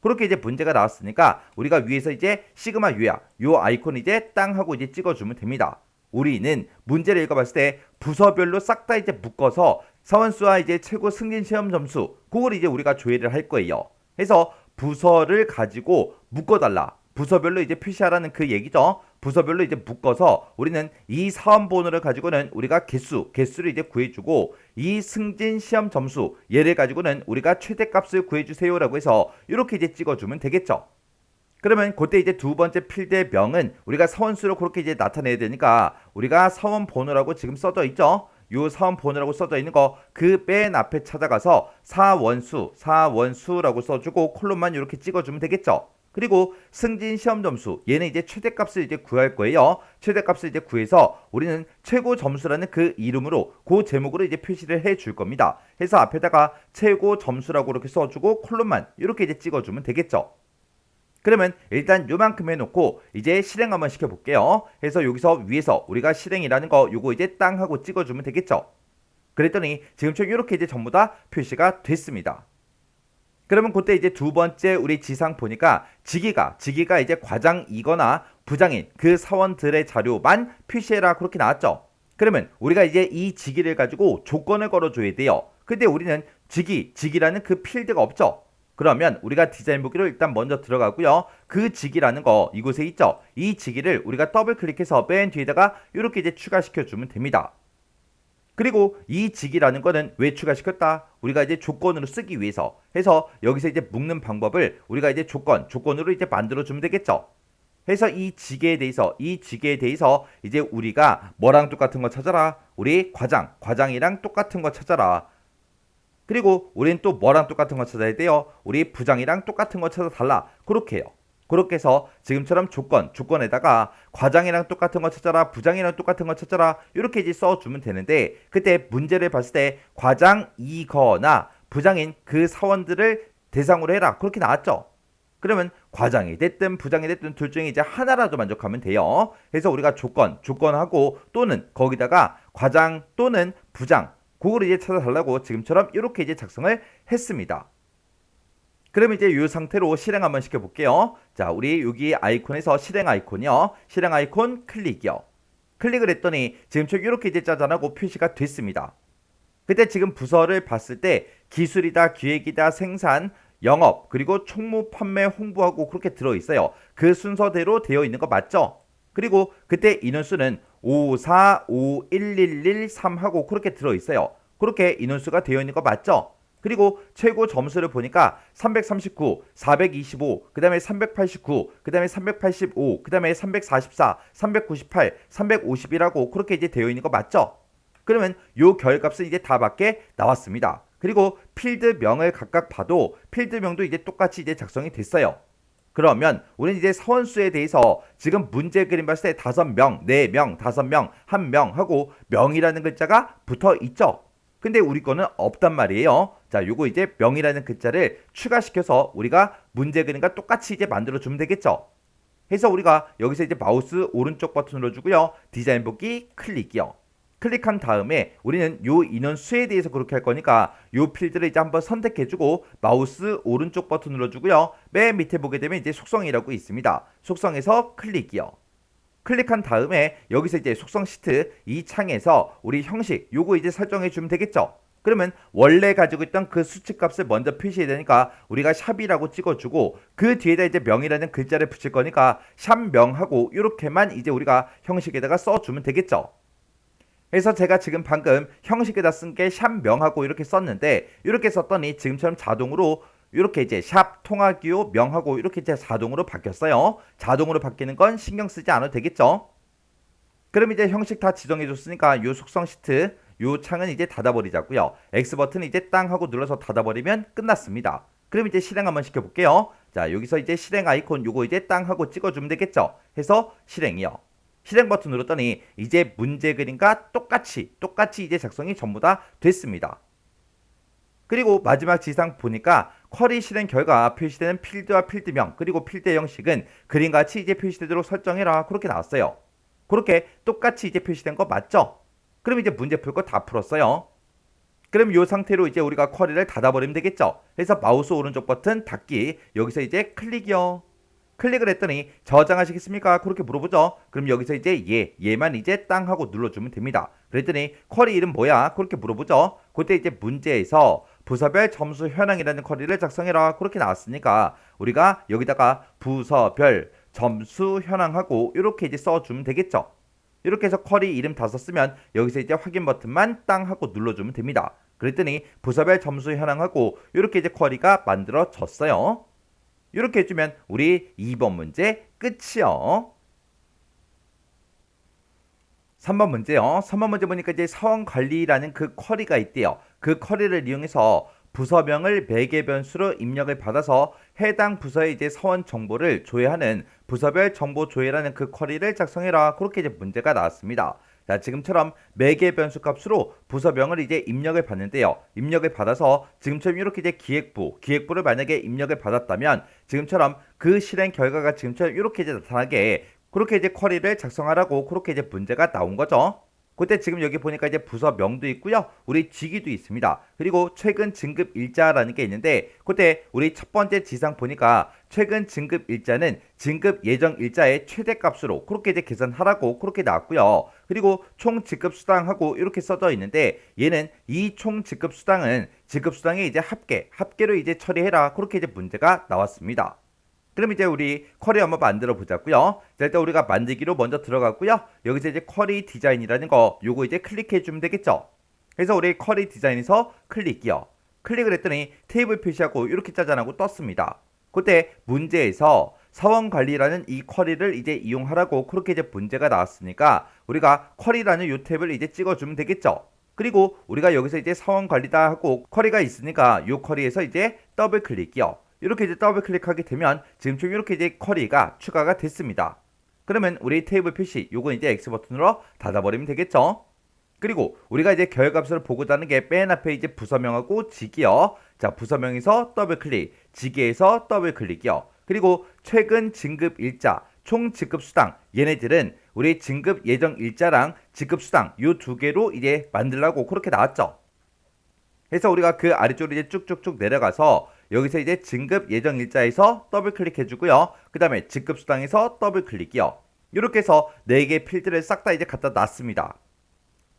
그렇게 이제 문제가 나왔으니까 우리가 위에서 이제 시그마 U야 요 아이콘 이제 땅 하고 이제 찍어주면 됩니다. 우리는 문제를 읽어봤을 때 부서별로 싹 다 이제 묶어서 사원수와 이제 최고 승진 시험 점수 그걸 이제 우리가 조회를 할 거예요. 해서 부서를 가지고 묶어달라. 부서별로 이제 표시하라는 그 얘기죠. 부서별로 이제 묶어서 우리는 이 사원 번호를 가지고는 우리가 개수를 이제 구해주고 이 승진 시험 점수 얘를 가지고는 우리가 최대값을 구해주세요라고 해서 이렇게 이제 찍어주면 되겠죠. 그러면 그때 이제 두 번째 필드의 명은 우리가 사원수로 그렇게 이제 나타내야 되니까 우리가 사원 번호라고 지금 써져 있죠. 요 사원 번호라고 써져 있는 거 그 맨 앞에 찾아가서 사원수라고 써주고 콜론만 이렇게 찍어주면 되겠죠. 그리고 승진 시험 점수 얘는 이제 최대값을 이제 구할 거예요. 최대값을 이제 구해서 우리는 최고 점수라는 그 이름으로 그 제목으로 이제 표시를 해 줄 겁니다. 해서 앞에다가 최고 점수라고 이렇게 써주고 콜론만 이렇게 이제 찍어주면 되겠죠. 그러면 일단 요만큼 해놓고 이제 실행 한번 시켜볼게요. 해서 여기서 위에서 우리가 실행이라는 거 요거 이제 땅 하고 찍어주면 되겠죠. 그랬더니 지금처럼 이렇게 이제 전부 다 표시가 됐습니다. 그러면 그때 이제 두 번째 우리 지상 보니까 직위가 이제 과장이거나 부장인 그 사원들의 자료만 표시해라 그렇게 나왔죠. 그러면 우리가 이제 이 직위를 가지고 조건을 걸어줘야 돼요. 근데 우리는 직위라는 그 필드가 없죠. 그러면 우리가 디자인 보기로 일단 먼저 들어가고요. 그 직위라는 거 이곳에 있죠. 이 직위를 우리가 더블 클릭해서 맨 뒤에다가 이렇게 이제 추가시켜 주면 됩니다. 그리고 이 직이라는 거는 왜 추가시켰다? 우리가 이제 조건으로 쓰기 위해서 해서 여기서 이제 묶는 방법을 우리가 이제 조건으로 이제 만들어주면 되겠죠. 해서 이 직에 대해서 이제 우리가 뭐랑 똑같은 거 찾아라. 우리 과장이랑 똑같은 거 찾아라. 그리고 우리는 또 뭐랑 똑같은 거 찾아야 돼요? 우리 부장이랑 똑같은 거 찾아달라. 그렇게 해요. 그렇게 해서 지금처럼 조건에다가 과장이랑 똑같은 거 찾아라, 부장이랑 똑같은 거 찾아라 이렇게 이제 써주면 되는데 그때 문제를 봤을 때 과장이거나 부장인 그 사원들을 대상으로 해라 그렇게 나왔죠. 그러면 과장이 됐든 부장이 됐든 둘 중에 이제 하나라도 만족하면 돼요. 그래서 우리가 조건하고 또는 거기다가 과장 또는 부장 그걸 이제 찾아달라고 지금처럼 이렇게 이제 작성을 했습니다. 그럼 이제 이 상태로 실행 한번 시켜볼게요. 자, 우리 여기 아이콘에서 실행 아이콘이요. 실행 아이콘 클릭이요. 클릭을 했더니 지금처럼 이렇게 이제 짜잔하고 표시가 됐습니다. 그때 지금 부서를 봤을 때 기술이다, 기획이다, 생산, 영업, 그리고 총무, 판매, 홍보하고 그렇게 들어있어요. 그 순서대로 되어 있는 거 맞죠? 그리고 그때 인원수는 5451113 하고 그렇게 들어있어요. 그렇게 인원수가 되어 있는 거 맞죠? 그리고 최고 점수를 보니까 339, 425, 그 다음에 389, 그 다음에 385, 그 다음에 344, 398, 350이라고 그렇게 이제 되어 있는 거 맞죠? 그러면 요 결값은 이제 다 밖에 나왔습니다. 그리고 필드명을 각각 봐도 필드명도 이제 똑같이 이제 작성이 됐어요. 그러면 우리는 이제 사원수에 대해서 지금 문제 그림 봤을 때 5명, 4명, 5명, 1명 하고 명이라는 글자가 붙어 있죠. 근데 우리 거는 없단 말이에요. 자, 요거 이제 명이라는 글자를 추가시켜서 우리가 문제 그림과 똑같이 이제 만들어주면 되겠죠. 해서 우리가 여기서 이제 마우스 오른쪽 버튼 눌러주고요. 디자인 보기 클릭이요. 클릭한 다음에 우리는 요 인원수에 대해서 그렇게 할 거니까 요 필드를 이제 한번 선택해주고 마우스 오른쪽 버튼 눌러주고요. 맨 밑에 보게 되면 이제 속성이라고 있습니다. 속성에서 클릭이요. 클릭한 다음에 여기서 이제 속성 시트 이 창에서 우리 형식 요거 이제 설정해 주면 되겠죠. 그러면 원래 가지고 있던 그 수치값을 먼저 표시해야 되니까 우리가 샵이라고 찍어주고 그 뒤에다 이제 명이라는 글자를 붙일 거니까 샵 명하고 이렇게만 이제 우리가 형식에다가 써주면 되겠죠. 그래서 제가 지금 방금 형식에다 쓴 게 샵 명하고 이렇게 썼는데 이렇게 썼더니 지금처럼 자동으로 이렇게 이제 샵 통화기호 명하고 이렇게 이제 자동으로 바뀌었어요. 자동으로 바뀌는 건 신경 쓰지 않아도 되겠죠. 그럼 이제 형식 다 지정해 줬으니까 요 속성 시트 요 창은 이제 닫아버리자고요. X 버튼 이제 땅 하고 눌러서 닫아버리면 끝났습니다. 그럼 이제 실행 한번 시켜볼게요. 자, 여기서 이제 실행 아이콘 요거 이제 땅 하고 찍어주면 되겠죠. 해서 실행이요. 실행 버튼 눌렀더니 이제 문제 그림과 똑같이 이제 작성이 전부 다 됐습니다. 그리고 마지막 지상 보니까 쿼리 실행 결과 표시되는 필드와 필드명 그리고 필드의 형식은 그림같이 이제 표시되도록 설정해라 그렇게 나왔어요. 그렇게 똑같이 이제 표시된 거 맞죠? 그럼 이제 문제 풀 거 다 풀었어요. 그럼 이 상태로 이제 우리가 쿼리를 닫아버리면 되겠죠? 그래서 마우스 오른쪽 버튼 닫기 여기서 이제 클릭이요. 클릭을 했더니 저장하시겠습니까? 그렇게 물어보죠. 그럼 여기서 이제 얘만 이제 땅 하고 눌러주면 됩니다. 그랬더니 쿼리 이름 뭐야? 그렇게 물어보죠. 그때 이제 문제에서 부서별 점수 현황이라는 쿼리를 작성해라 그렇게 나왔으니까 우리가 여기다가 부서별 점수 현황하고 이렇게 이제 써주면 되겠죠. 이렇게 해서 쿼리 이름 다 썼으면 여기서 이제 확인 버튼만 땅 하고 눌러주면 됩니다. 그랬더니 부서별 점수 현황하고 이렇게 이제 쿼리가 만들어졌어요. 이렇게 해주면 우리 2번 문제 끝이요. 3번 문제요. 3번 문제 보니까 이제 사원 관리라는 그 쿼리가 있대요. 그 쿼리를 이용해서 부서명을 매개 변수로 입력을 받아서 해당 부서의 이제 사원 정보를 조회하는 부서별 정보 조회라는 그 쿼리를 작성해라. 그렇게 이제 문제가 나왔습니다. 자, 지금처럼 매개 변수 값으로 부서명을 이제 입력을 받는데요. 입력을 받아서 지금처럼 이렇게 이제 기획부를 만약에 입력을 받았다면 지금처럼 그 실행 결과가 지금처럼 이렇게 이제 나타나게 그렇게 이제 쿼리를 작성하라고 그렇게 이제 문제가 나온 거죠. 그때 지금 여기 보니까 이제 부서명도 있고요. 우리 직위도 있습니다. 그리고 최근 진급 일자라는 게 있는데 그때 우리 첫 번째 지상 보니까 최근 진급 일자는 진급 예정 일자의 최대값으로 그렇게 이제 계산하라고 그렇게 나왔고요. 그리고 총 지급 수당하고 이렇게 써져 있는데 얘는 이 총 지급 수당은 지급 수당의 이제 합계로 이제 처리해라 그렇게 이제 문제가 나왔습니다. 그럼 이제 우리 쿼리 한번 만들어 보자고요. 자, 일단 우리가 만들기로 먼저 들어갔고요. 여기서 이제 쿼리 디자인이라는 거 요거 이제 클릭해 주면 되겠죠. 그래서 우리 쿼리 디자인에서 클릭이요. 클릭을 했더니 테이블 표시하고 이렇게 짜잔하고 떴습니다. 그때 문제에서 사원 관리라는 이 쿼리를 이제 이용하라고 그렇게 이제 문제가 나왔으니까 우리가 쿼리라는 요 탭을 이제 찍어 주면 되겠죠. 그리고 우리가 여기서 이제 사원 관리다 하고 쿼리가 있으니까 요 쿼리에서 이제 더블 클릭이요. 이렇게 이제 더블 클릭하게 되면 지금처럼 이렇게 이제 쿼리가 추가가 됐습니다. 그러면 우리 테이블 표시 요건 이제 X 버튼으로 닫아버리면 되겠죠. 그리고 우리가 이제 결과값을 보고자 하는 게 맨 앞에 이제 부서명하고 직이요. 자, 부서명에서 더블 클릭, 직위에서 더블 클릭이요. 그리고 최근 진급 일자, 총 지급 수당 얘네들은 우리 진급 예정 일자랑 지급 수당 요 두 개로 이제 만들라고 그렇게 나왔죠. 그래서 우리가 그 아래쪽으로 이제 쭉쭉쭉 내려가서 여기서 이제 진급 예정 일자에서 더블 클릭해 주고요. 그 다음에 지급 수당에서 더블 클릭이요. 이렇게 해서 4개 필드를 싹 다 이제 갖다 놨습니다.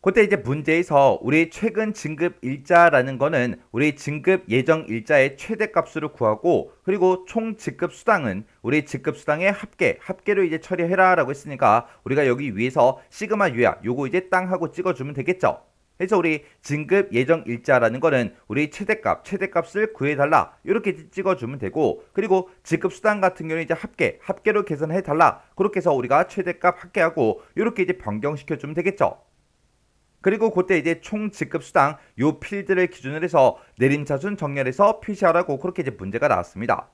그때 이제 문제에서 우리 최근 진급 일자라는 거는 우리 진급 예정 일자의 최대값으로 구하고 그리고 총 지급 수당은 우리 지급 수당의 합계로 이제 처리해라 라고 했으니까 우리가 여기 위에서 시그마 유야 요거 이제 땅 하고 찍어주면 되겠죠. 그래서 우리 진급 예정 일자라는 거는 우리 최대값을 구해달라 이렇게 찍어주면 되고 그리고 지급 수당 같은 경우는 이제 합계로 계산해달라 그렇게 해서 우리가 최대값 합계하고 이렇게 이제 변경시켜주면 되겠죠. 그리고 그때 이제 총 지급 수당 요 필드를 기준으로 해서 내림차순 정렬해서 표시하라고 그렇게 이제 문제가 나왔습니다.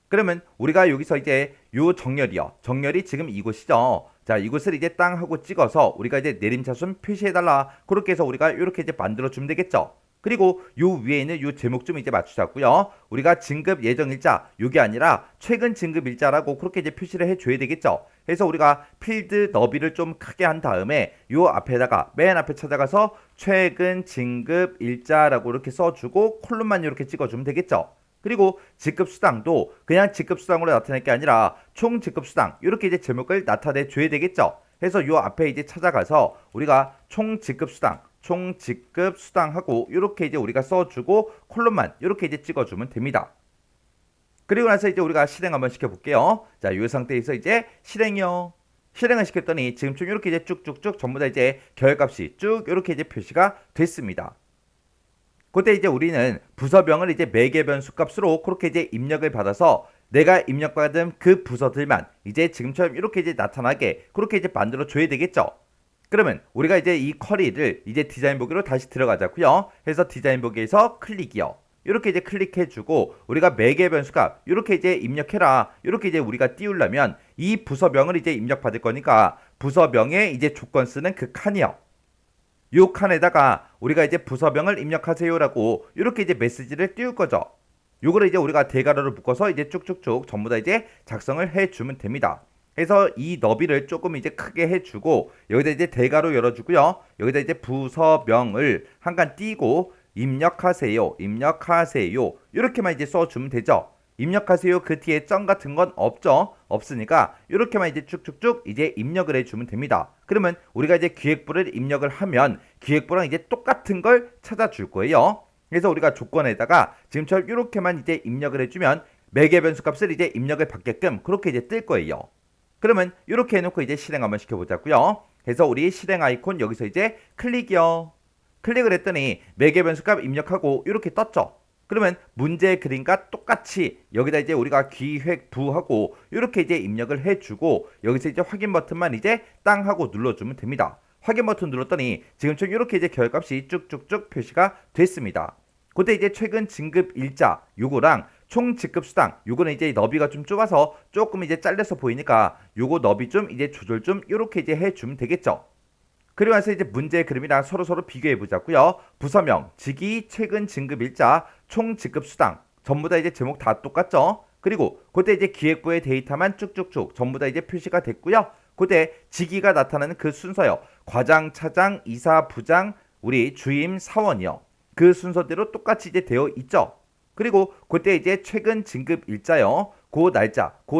그러면 우리가 여기서 이제 요 정렬이 지금 이곳이죠. 자, 이곳을 이제 땅 하고 찍어서 우리가 이제 내림차순 표시해달라 그렇게 해서 우리가 이렇게 이제 만들어주면 되겠죠. 그리고 요 위에 있는 요 제목 좀 이제 맞추자고요. 우리가 진급 예정일자 요게 아니라 최근 진급일자라고 그렇게 이제 표시를 해줘야 되겠죠. 그래서 우리가 필드 너비를 좀 크게 한 다음에 요 앞에다가 맨 앞에 찾아가서 최근 진급일자라고 이렇게 써주고 콜론만 이렇게 찍어주면 되겠죠. 그리고 지급수당도 그냥 지급수당으로 나타낼 게 아니라 총 지급수당 이렇게 이제 제목을 나타내 줘야 되겠죠. 그래서 요 앞에 이제 찾아가서 우리가 총 지급수당하고 이렇게 이제 우리가 써주고 콜론만 이렇게 이제 찍어주면 됩니다. 그리고 나서 이제 우리가 실행 한번 시켜볼게요. 자, 요 상태에서 이제 실행이요. 실행을 시켰더니 지금쯤 이렇게 이제 쭉쭉쭉 전부 다 이제 결값이 쭉 이렇게 이제 표시가 됐습니다. 그때 이제 우리는 부서명을 이제 매개 변수 값으로 그렇게 이제 입력을 받아서 내가 입력받은 그 부서들만 이제 지금처럼 이렇게 이제 나타나게 그렇게 이제 만들어 줘야 되겠죠. 그러면 우리가 이제 이 쿼리를 이제 디자인 보기로 다시 들어가자고요. 그래서 디자인 보기에서 클릭이요. 이렇게 이제 클릭해 주고 우리가 매개 변수 값 이렇게 이제 입력해라. 이렇게 이제 우리가 띄우려면 이 부서명을 이제 입력받을 거니까 부서명에 이제 조건 쓰는 그 칸이요. 요 칸에다가 우리가 이제 부서명을 입력하세요라고 이렇게 이제 메시지를 띄울 거죠. 요거를 이제 우리가 대괄호를 묶어서 이제 쭉쭉쭉 전부 다 이제 작성을 해주면 됩니다. 그래서 이 너비를 조금 이제 크게 해주고 여기다 이제 대괄호 열어주고요. 여기다 이제 부서명을 한 칸 띄고 입력하세요 이렇게만 이제 써주면 되죠. 입력하세요 그 뒤에 점 같은 건 없죠. 없으니까 이렇게만 이제 쭉쭉쭉 이제 입력을 해주면 됩니다. 그러면 우리가 이제 기획부를 입력을 하면 기획부랑 이제 똑같은 걸 찾아줄 거예요. 그래서 우리가 조건에다가 지금처럼 이렇게만 이제 입력을 해주면 매개 변수 값을 이제 입력을 받게끔 그렇게 이제 뜰 거예요. 그러면 이렇게 해놓고 이제 실행 한번 시켜보자고요. 그래서 우리 실행 아이콘 여기서 이제 클릭이요. 클릭을 했더니 매개 변수 값 입력하고 이렇게 떴죠. 그러면 문제 그림과 똑같이 여기다 이제 우리가 기획부하고 이렇게 이제 입력을 해주고 여기서 이제 확인 버튼만 이제 땅 하고 눌러주면 됩니다. 확인 버튼 눌렀더니 지금처럼 이렇게 이제 결값이 쭉쭉쭉 표시가 됐습니다. 그때 이제 최근 진급 일자 요거랑 총 지급 수당 요거는 이제 너비가 좀 좁아서 조금 이제 잘려서 보이니까 요거 너비 좀 이제 조절 좀 이렇게 이제 해주면 되겠죠. 그리고 나서 이제 문제 그림이랑 서로 비교해 보자고요. 부서명, 직위, 최근 진급일자, 총 지급 수당 전부 다 이제 제목 다 똑같죠? 그리고 그때 이제 기획부의 데이터만 쭉쭉쭉 전부 다 이제 표시가 됐고요. 그때 직위가 나타나는 그 순서요. 과장, 차장, 이사, 부장, 우리 주임, 사원이요. 그 순서대로 똑같이 이제 되어 있죠. 그리고 그때 이제 최근 진급 일자요. 그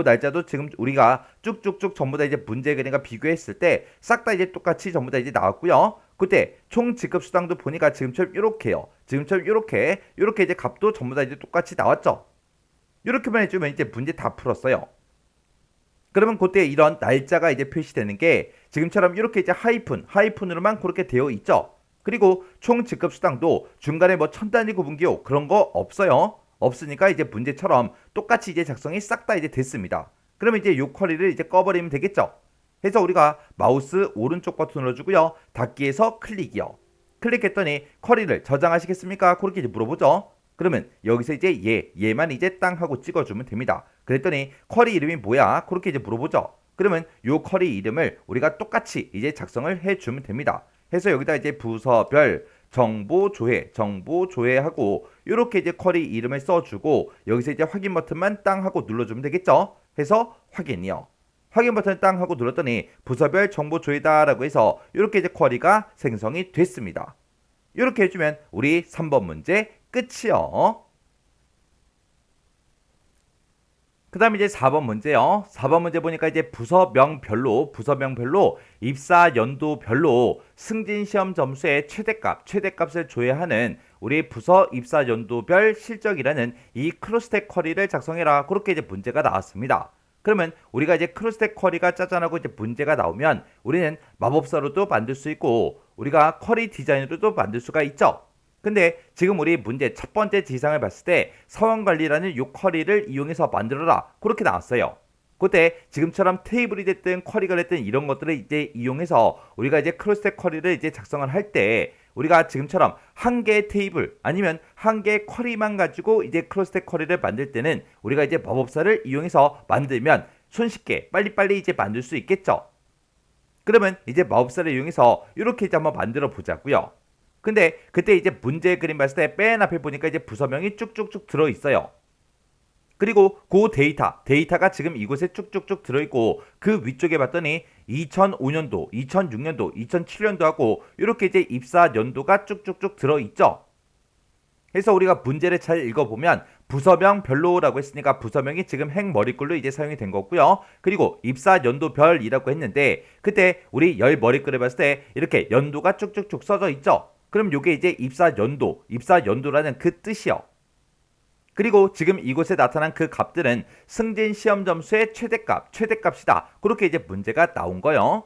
날짜도 지금 우리가 쭉쭉쭉 전부 다 이제 문제 그림과 비교했을 때 싹 다 이제 똑같이 전부 다 이제 나왔고요. 그때 총 지급 수당도 보니까 지금처럼 이렇게요. 지금처럼 이렇게 이제 값도 전부 다 이제 똑같이 나왔죠. 이렇게만 해주면 이제 문제 다 풀었어요. 그러면 그때 이런 날짜가 이제 표시되는 게 지금처럼 이렇게 이제 하이픈으로만 그렇게 되어 있죠. 그리고 총 지급 수당도 중간에 뭐 천 단위 구분기호 그런 거 없어요. 없으니까 이제 문제처럼 똑같이 이제 작성이 싹 다 이제 됐습니다. 그러면 이제 요 쿼리를 이제 꺼버리면 되겠죠. 해서 우리가 마우스 오른쪽 버튼 눌러주고요. 닫기에서 클릭이요. 클릭했더니 쿼리를 저장하시겠습니까? 그렇게 이제 물어보죠. 그러면 여기서 이제 얘만 이제 땅 하고 찍어주면 됩니다. 그랬더니 쿼리 이름이 뭐야? 그렇게 이제 물어보죠. 그러면 요 쿼리 이름을 우리가 똑같이 이제 작성을 해주면 됩니다. 해서 여기다 이제 부서별 정보조회하고 이렇게 이제 쿼리 이름을 써주고 여기서 이제 확인 버튼만 땅 하고 눌러주면 되겠죠. 해서 확인이요. 확인 버튼 땅 하고 눌렀더니 부서별 정보조회다라고 해서 이렇게 이제 쿼리가 생성이 됐습니다. 이렇게 해주면 우리 3번 문제 끝이요. 그 다음에 이제 4번 문제요. 4번 문제 보니까 이제 부서명별로 입사 연도별로 승진 시험 점수의 최대값을 조회하는 우리 부서 입사 연도별 실적이라는 이 크로스텍 쿼리를 작성해라. 그렇게 이제 문제가 나왔습니다. 그러면 우리가 이제 크로스텍 쿼리가 짜잔하고 이제 문제가 나오면 우리는 마법사로도 만들 수 있고 우리가 쿼리 디자인으로도 만들 수가 있죠. 근데 지금 우리 문제 첫 번째 지상을 봤을 때 사원관리라는 요 쿼리를 이용해서 만들어라 그렇게 나왔어요. 그때 지금처럼 테이블이 됐든 쿼리가 됐든 이런 것들을 이제 이용해서 우리가 이제 크로스텍 쿼리를 이제 작성을 할 때 우리가 지금처럼 한 개의 테이블 아니면 한 개의 쿼리만 가지고 이제 크로스텍 쿼리를 만들 때는 우리가 이제 마법사를 이용해서 만들면 손쉽게 빨리빨리 이제 만들 수 있겠죠. 그러면 이제 마법사를 이용해서 이렇게 이제 한번 만들어 보자고요. 근데 그때 이제 문제 그림 봤을 때 맨 앞에 보니까 이제 부서명이 쭉쭉쭉 들어 있어요. 그리고 그 데이터가 지금 이곳에 쭉쭉쭉 들어있고 그 위쪽에 봤더니 2005년도, 2006년도, 2007년도하고 이렇게 이제 입사 연도가 쭉쭉쭉 들어있죠. 그래서 우리가 문제를 잘 읽어보면 부서명별로라고 했으니까 부서명이 지금 행머리글로 이제 사용이 된 거고요. 그리고 입사 연도별이라고 했는데 그때 우리 열 머리글을 봤을 때 이렇게 연도가 쭉쭉쭉 써져 있죠. 그럼 이게 이제 입사 연도라는 그 뜻이요. 그리고 지금 이곳에 나타난 그 값들은 승진 시험 점수의 최대값이다. 그렇게 이제 문제가 나온 거예요.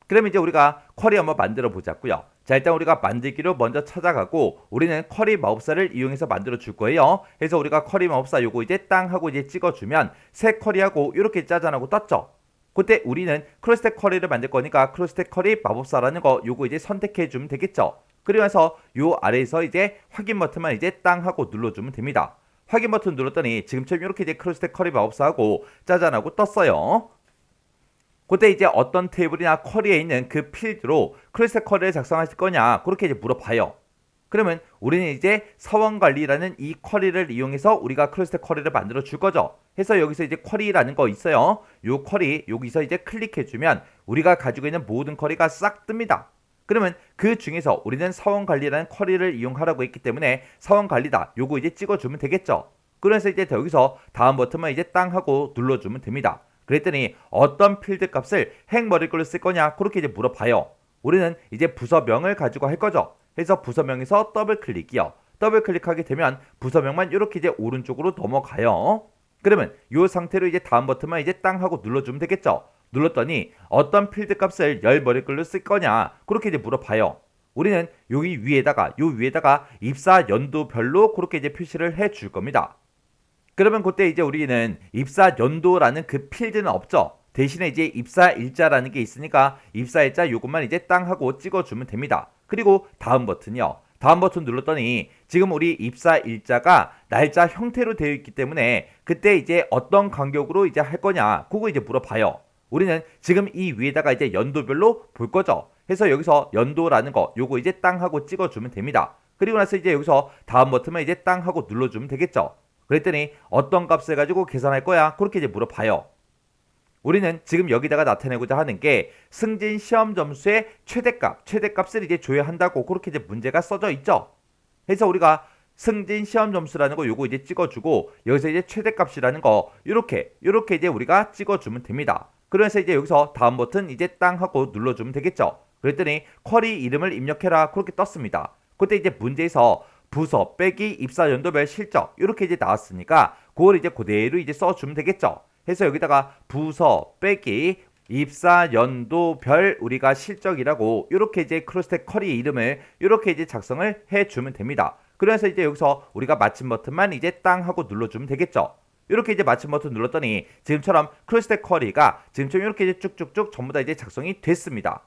그럼 이제 우리가 쿼리 한번 만들어 보자고요. 자, 일단 우리가 만들기로 먼저 찾아가고 우리는 쿼리 마법사를 이용해서 만들어 줄 거예요. 그래서 우리가 쿼리 마법사 요거 이제 땅 하고 이제 찍어주면 새 쿼리하고 이렇게 짜잔하고 떴죠. 그때 우리는 크로스텍 쿼리를 만들 거니까 크로스텍 쿼리 마법사라는 거 요거 이제 선택해 주면 되겠죠. 그러면서 요 아래에서 이제 확인 버튼만 이제 땅 하고 눌러주면 됩니다. 확인 버튼 눌렀더니 지금처럼 이렇게 이제 크로스텍 쿼리 마법사하고 짜잔하고 떴어요. 그때 이제 어떤 테이블이나 쿼리에 있는 그 필드로 크로스텍 쿼리를 작성하실 거냐 그렇게 이제 물어봐요. 그러면 우리는 이제 사원관리라는 이 쿼리를 이용해서 우리가 크로스텍 쿼리를 만들어 줄 거죠. 해서 여기서 이제 쿼리라는 거 있어요. 요 쿼리 여기서 이제 클릭해주면 우리가 가지고 있는 모든 쿼리가 싹 뜹니다. 그러면 그 중에서 우리는 사원관리라는 쿼리를 이용하라고 했기 때문에 사원관리다 요거 이제 찍어주면 되겠죠. 그래서 이제 여기서 다음 버튼만 이제 땅 하고 눌러주면 됩니다. 그랬더니 어떤 필드 값을 행머리글로 쓸 거냐 그렇게 이제 물어봐요. 우리는 이제 부서명을 가지고 할 거죠. 해서 부서명에서 더블 클릭이요. 더블 클릭하게 되면 부서명만 이렇게 이제 오른쪽으로 넘어가요. 그러면 이 상태로 이제 다음 버튼만 이제 땅 하고 눌러주면 되겠죠. 눌렀더니 어떤 필드 값을 열 머리글로 쓸 거냐 그렇게 이제 물어봐요. 우리는 요 위에다가 입사 연도별로 그렇게 이제 표시를 해 줄 겁니다. 그러면 그때 이제 우리는 입사 연도라는 그 필드는 없죠. 대신에 이제 입사 일자라는 게 있으니까 입사 일자 요것만 이제 땅 하고 찍어주면 됩니다. 그리고 다음 버튼이요. 다음 버튼 눌렀더니 지금 우리 입사 일자가 날짜 형태로 되어 있기 때문에 그때 이제 어떤 간격으로 이제 할 거냐 그거 이제 물어봐요. 우리는 지금 이 위에다가 이제 연도별로 볼 거죠. 해서 여기서 연도라는 거 요거 이제 땅 하고 찍어주면 됩니다. 그리고 나서 이제 여기서 다음 버튼만 이제 땅 하고 눌러주면 되겠죠. 그랬더니 어떤 값을 가지고 계산할 거야? 그렇게 이제 물어봐요. 우리는 지금 여기다가 나타내고자 하는 게 승진 시험 점수의 최대값을 이제 줘야 한다고 그렇게 이제 문제가 써져 있죠. 그래서 우리가 승진 시험 점수라는 거 요거 이제 찍어주고 여기서 이제 최대값이라는 거 요렇게 이제 우리가 찍어주면 됩니다. 그래서 이제 여기서 다음 버튼 이제 땅 하고 눌러주면 되겠죠. 그랬더니 쿼리 이름을 입력해라 그렇게 떴습니다. 그때 이제 문제에서 부서 빼기 입사 연도별 실적 이렇게 이제 나왔으니까 그걸 이제 그대로 이제 써주면 되겠죠. 해서 여기다가 부서 빼기 입사 연도별 우리가 실적이라고 이렇게 이제 크로스텍 쿼리 이름을 이렇게 이제 작성을 해주면 됩니다. 그래서 이제 여기서 우리가 마침 버튼만 이제 땅 하고 눌러주면 되겠죠. 이렇게 이제 마침 버튼 눌렀더니 지금처럼 크로스텍 쿼리가 지금처럼 이렇게 이제 쭉쭉쭉 전부 다 이제 작성이 됐습니다.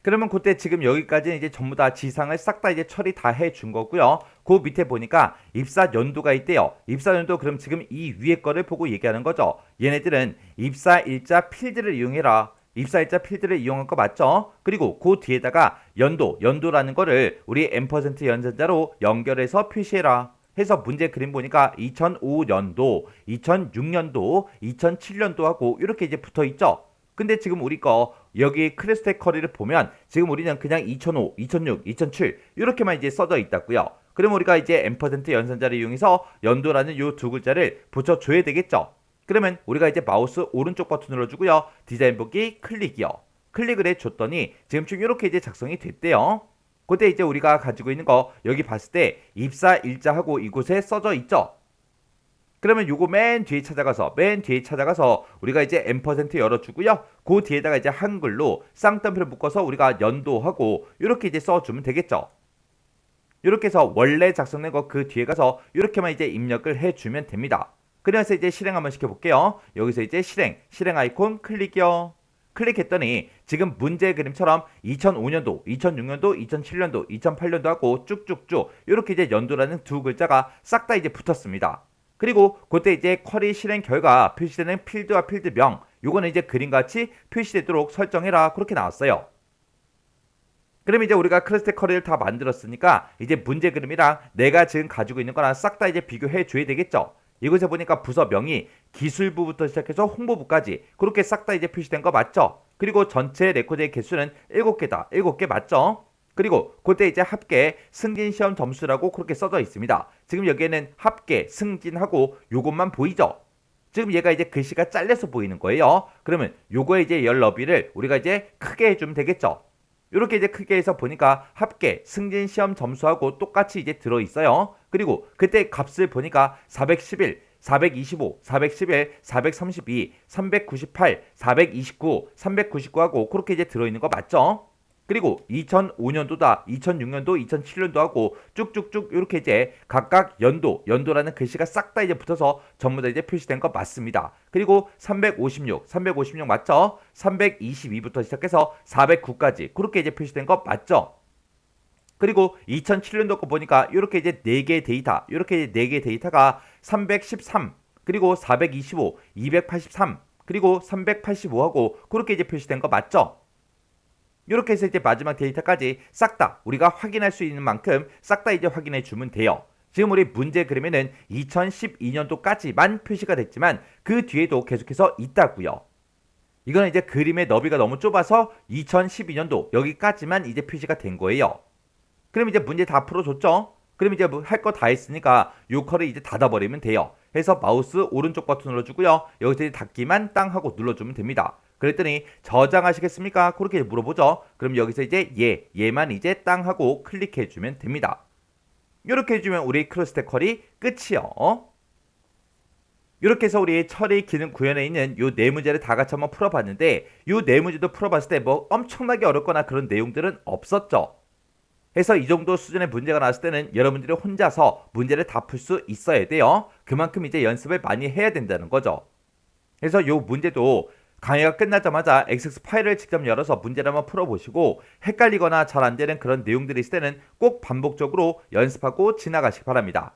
그러면 그때 지금 여기까지는 이제 전부 다 지상을 싹 다 이제 처리 다 해준 거고요. 그 밑에 보니까 입사 연도가 있대요. 입사 연도 그럼 지금 이 위에 거를 보고 얘기하는 거죠. 얘네들은 입사일자 필드를 이용해라. 입사일자 필드를 이용한 거 맞죠? 그리고 그 뒤에다가 연도라는 거를 우리 M% 연산자로 연결해서 표시해라. 해서 문제 그림 보니까 2005년도, 2006년도, 2007년도하고 이렇게 이제 붙어 있죠. 근데 지금 우리 거 여기 크로스텍 쿼리를 보면 지금 우리는 그냥 2005, 2006, 2007 이렇게만 이제 써져 있다고요. 그럼 우리가 이제 M% 연산자를 이용해서 연도라는 요 두 글자를 붙여줘야 되겠죠. 그러면 우리가 이제 마우스 오른쪽 버튼 눌러주고요. 디자인 보기 클릭이요. 클릭을 해줬더니 지금쯤 이렇게 이제 작성이 됐대요. 그때 이제 우리가 가지고 있는 거 여기 봤을 때 입사 일자하고 이곳에 써져 있죠. 그러면 요거 맨 뒤에 찾아가서 우리가 이제 M% 열어주고요. 그 뒤에다가 이제 한글로 쌍따옴표를 묶어서 우리가 연도하고 이렇게 이제 써주면 되겠죠. 이렇게 해서 원래 작성된 거 그 뒤에 가서 이렇게만 이제 입력을 해주면 됩니다. 그래서 이제 실행 한번 시켜볼게요. 여기서 이제 실행 아이콘 클릭이요. 클릭했더니 지금 문제 그림처럼 2005년도, 2006년도, 2007년도, 2008년도 하고 쭉쭉쭉 이렇게 이제 연도라는 두 글자가 싹 다 이제 붙었습니다. 그리고 그때 이제 쿼리 실행 결과 표시되는 필드와 필드명 요거는 이제 그림같이 표시되도록 설정해라 그렇게 나왔어요. 그럼 이제 우리가 크로스텍 쿼리를 다 만들었으니까 이제 문제 그림이랑 내가 지금 가지고 있는 거랑 싹 다 이제 비교해 줘야 되겠죠. 이곳에 보니까 부서명이 기술부부터 시작해서 홍보부까지 그렇게 싹 다 이제 표시된 거 맞죠? 그리고 전체 레코드의 개수는 7개다. 7개 맞죠? 그리고 그때 이제 합계 승진 시험 점수라고 그렇게 써져 있습니다. 지금 여기에는 합계 승진하고 요것만 보이죠? 지금 얘가 이제 글씨가 잘려서 보이는 거예요. 그러면 요거의 이제 열 너비를 우리가 이제 크게 해주면 되겠죠? 이렇게 이제 크게 해서 보니까 합계 승진 시험 점수하고 똑같이 이제 들어있어요. 그리고 그때 값을 보니까 411, 425, 411, 432, 398, 429, 399하고 그렇게 이제 들어있는 거 맞죠? 그리고 2005년도다, 2006년도, 2007년도 하고 쭉쭉쭉 이렇게 이제 각각 연도라는 글씨가 싹 다 이제 붙어서 전부 다 이제 표시된 거 맞습니다. 그리고 356 맞죠? 322부터 시작해서 409까지 그렇게 이제 표시된 거 맞죠? 그리고 2007년도 거 보니까 이렇게 이제 4개의 데이터, 이렇게 4개의 데이터가 313, 그리고 425, 283, 그리고 385하고 그렇게 이제 표시된 거 맞죠? 이렇게 해서 이제 마지막 데이터까지 싹 다 우리가 확인할 수 있는 만큼 싹 다 이제 확인해 주면 돼요. 지금 우리 문제 그림에는 2012년도까지만 표시가 됐지만 그 뒤에도 계속해서 있다고요. 이거는 이제 그림의 너비가 너무 좁아서 2012년도 여기까지만 이제 표시가 된 거예요. 그럼 이제 문제 다 풀어줬죠? 그럼 이제 뭐 할 거 다 했으니까 요 컬을 이제 닫아버리면 돼요. 해서 마우스 오른쪽 버튼 눌러주고요. 여기서 이제 닫기만 땅 하고 눌러주면 됩니다. 그랬더니 저장하시겠습니까? 그렇게 물어보죠. 그럼 여기서 이제 얘만 이제 땅 하고 클릭해주면 됩니다. 이렇게 해주면 우리 크로스텍 쿼리 끝이요. 이렇게 해서 우리 처리 기능 구현에 있는 요 네 문제를 다 같이 한번 풀어봤는데 요 네 문제도 풀어봤을 때 뭐 엄청나게 어렵거나 그런 내용들은 없었죠. 해서 이 정도 수준의 문제가 나왔을 때는 여러분들이 혼자서 문제를 다 풀 수 있어야 돼요. 그만큼 이제 연습을 많이 해야 된다는 거죠. 그래서 요 문제도 강의가 끝나자마자 엑셀 파일을 직접 열어서 문제를 한번 풀어보시고 헷갈리거나 잘 안되는 그런 내용들이 있을 때는 꼭 반복적으로 연습하고 지나가시기 바랍니다.